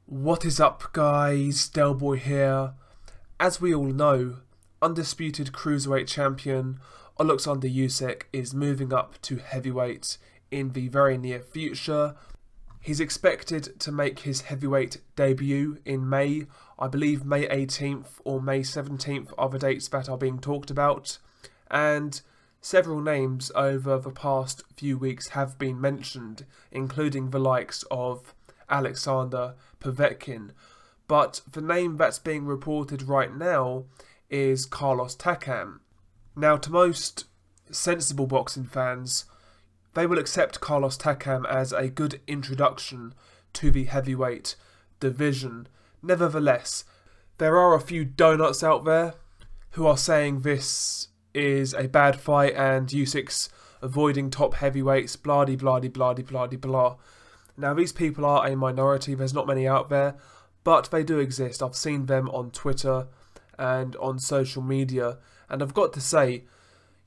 What is up, guys? Delboy here. As we all know, undisputed cruiserweight champion Oleksandr Usyk is moving up to heavyweight in the very near future. He's expected to make his heavyweight debut in May. I believe May 18th or May 17th are the dates that are being talked about. And several names over the past few weeks have been mentioned, including the likes of Alexander Povetkin, but the name that's being reported right now is Carlos Takam. Now, to most sensible boxing fans, they will accept Carlos Takam as a good introduction to the heavyweight division. Nevertheless, there are a few donuts out there who are saying this is a bad fight and Usyk's avoiding top heavyweights, blah de blah de blah de blah de blah. Now, these people are a minority, there's not many out there, but they do exist. I've seen them on Twitter and on social media, and I've got to say,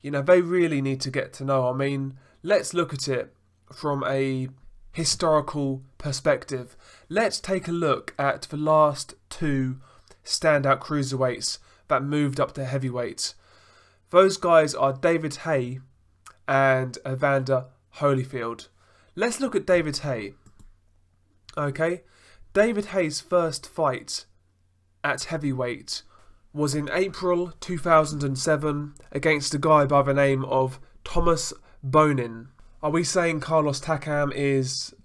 you know, they really need to get to know. I mean, let's look at it from a historical perspective. Let's take a look at the last two standout cruiserweights that moved up to heavyweight. Those guys are David Haye and Evander Holyfield. Let's look at David Haye. Okay, David Haye's first fight at heavyweight was in April 2007 against a guy by the name of Thomas Bonin. Are we saying Carlos Takam is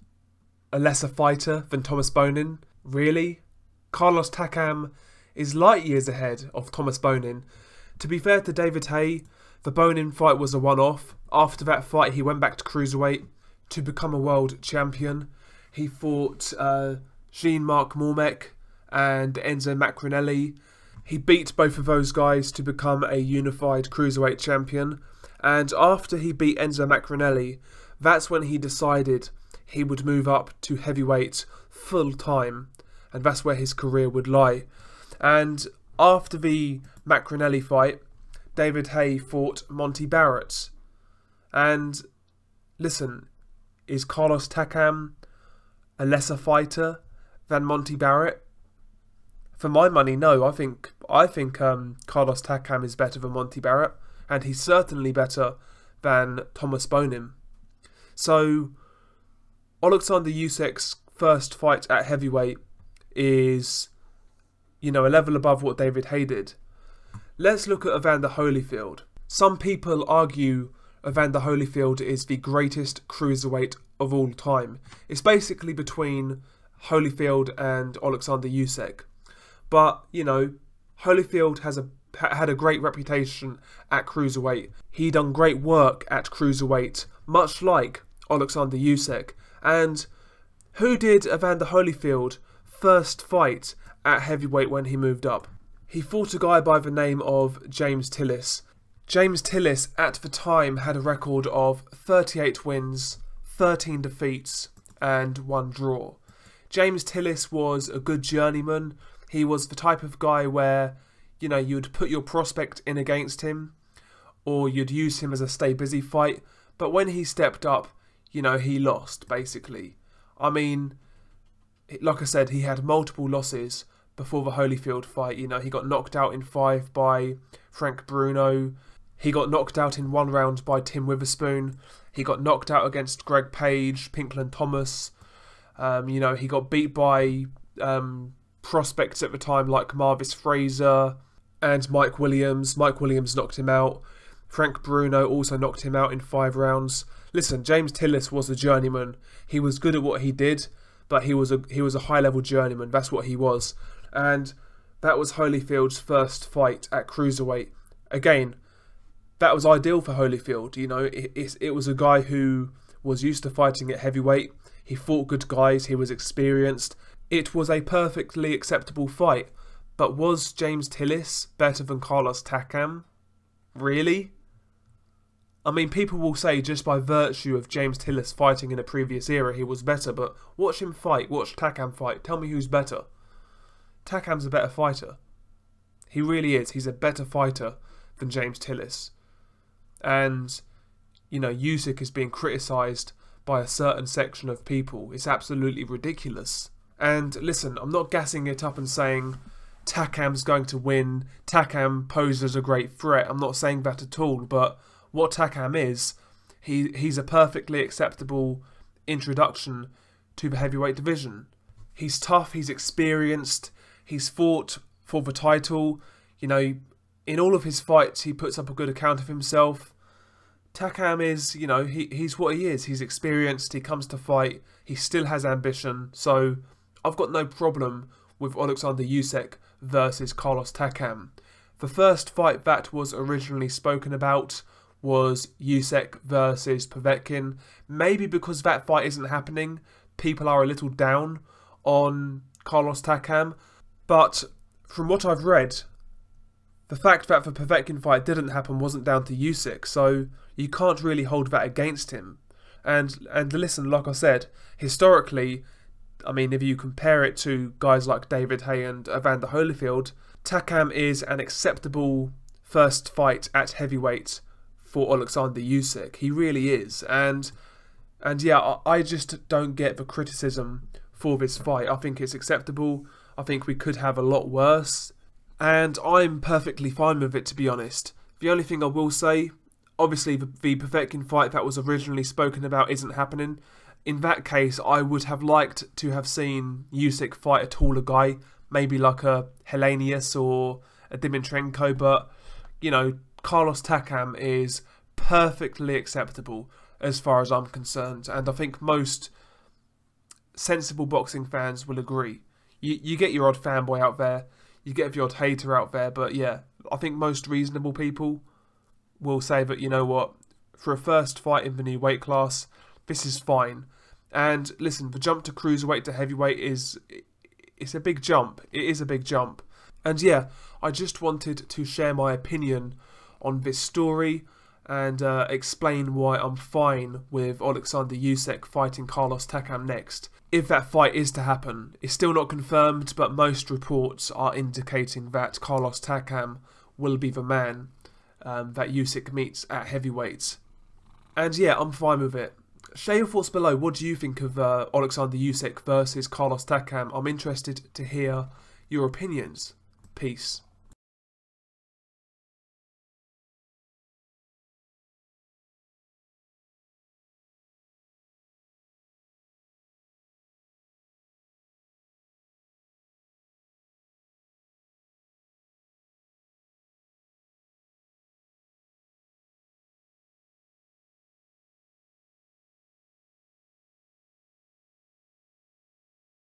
a lesser fighter than Thomas Bonin? Really? Carlos Takam is light years ahead of Thomas Bonin. To be fair to David Haye, the Bonin fight was a one-off. After that fight, he went back to cruiserweight to become a world champion. He fought Jean-Marc Mormec and Enzo Maccarinelli. He beat both of those guys to become a unified cruiserweight champion. And after he beat Enzo Maccarinelli, that's when he decided he would move up to heavyweight full time. And that's where his career would lie. And after the Maccarinelli fight, David Haye fought Monty Barrett. And listen, is Carlos Takam a lesser fighter than Monty Barrett? For my money, no. I think Carlos Takam is better than Monty Barrett, and he's certainly better than Thomas Bonin. So, Oleksandr Usyk's first fight at heavyweight is, you know, a level above what David Haye did. Let's look at Evander Holyfield. Some people argue Evander Holyfield is the greatest cruiserweight of all time. It's basically between Holyfield and Oleksandr Usyk. But, you know, Holyfield had a great reputation at cruiserweight. He done great work at cruiserweight, much like Oleksandr Usyk. And who did Evander Holyfield first fight at heavyweight when he moved up? He fought a guy by the name of James Tillis. James Tillis at the time had a record of 38 wins, 13 defeats and 1 draw. James Tillis was a good journeyman. He was the type of guy where, you know, you'd put your prospect in against him or you'd use him as a stay busy fight. But when he stepped up, you know, he lost, basically. I mean, like I said, he had multiple losses before the Holyfield fight. You know, he got knocked out in 5 by Frank Bruno. He got knocked out in 1 round by Tim Witherspoon. He got knocked out against Greg Page, Pinkland Thomas. You know, he got beat by prospects at the time like Marvis Fraser and Mike Williams. Mike Williams knocked him out. Frank Bruno also knocked him out in 5 rounds. Listen, James Tillis was a journeyman. He was good at what he did, but he was a high-level journeyman. That's what he was. And that was Holyfield's first fight at cruiserweight. Again, that was ideal for Holyfield. You know, it was a guy who was used to fighting at heavyweight. He fought good guys. He was experienced. It was a perfectly acceptable fight. But was James Tillis better than Carlos Takam? Really? I mean, people will say just by virtue of James Tillis fighting in a previous era, he was better. But watch him fight. Watch Takam fight. Tell me who's better. Takam's a better fighter. He really is. He's a better fighter than James Tillis. And, you know, Usyk is being criticised by a certain section of people. It's absolutely ridiculous. And listen, I'm not gassing it up and saying Takam's going to win, Takam poses a great threat. I'm not saying that at all, but what Takam is, he's a perfectly acceptable introduction to the heavyweight division. He's tough, he's experienced, he's fought for the title. You know, in all of his fights, he puts up a good account of himself. Takam is, you know, he's what he is. He's experienced, he comes to fight, he still has ambition. So I've got no problem with Oleksandr Usyk versus Carlos Takam. The first fight that was originally spoken about was Usyk versus Povetkin. Maybe because that fight isn't happening, people are a little down on Carlos Takam. But from what I've read, the fact that the Povetkin fight didn't happen wasn't down to Usyk, so you can't really hold that against him. And listen, like I said, historically, I mean, if you compare it to guys like David Haye and Evander Holyfield, Takam is an acceptable first fight at heavyweight for Oleksandr Usyk. He really is. And yeah, I just don't get the criticism for this fight. I think it's acceptable. I think we could have a lot worse. And I'm perfectly fine with it, to be honest. The only thing I will say, obviously the Povetkin fight that was originally spoken about isn't happening. In that case, I would have liked to have seen Usyk fight a taller guy, maybe like a Helenius or a Dimitrenko, but, you know, Carlos Takam is perfectly acceptable as far as I'm concerned, and I think most sensible boxing fans will agree. You get your odd fanboy out there, you get your odd hater out there, but yeah, I think most reasonable people will say that, you know what, for a first fight in the new weight class, this is fine. And listen, the jump to cruiserweight to heavyweight it's a big jump. It is a big jump. And yeah, I just wanted to share my opinion on this story and explain why I'm fine with Oleksandr Usyk fighting Carlos Takam next. If that fight is to happen, it's still not confirmed, but most reports are indicating that Carlos Takam will be the man that Usyk meets at heavyweight. And yeah, I'm fine with it. Share your thoughts below. What do you think of Oleksandr Usyk versus Carlos Takam? I'm interested to hear your opinions. Peace.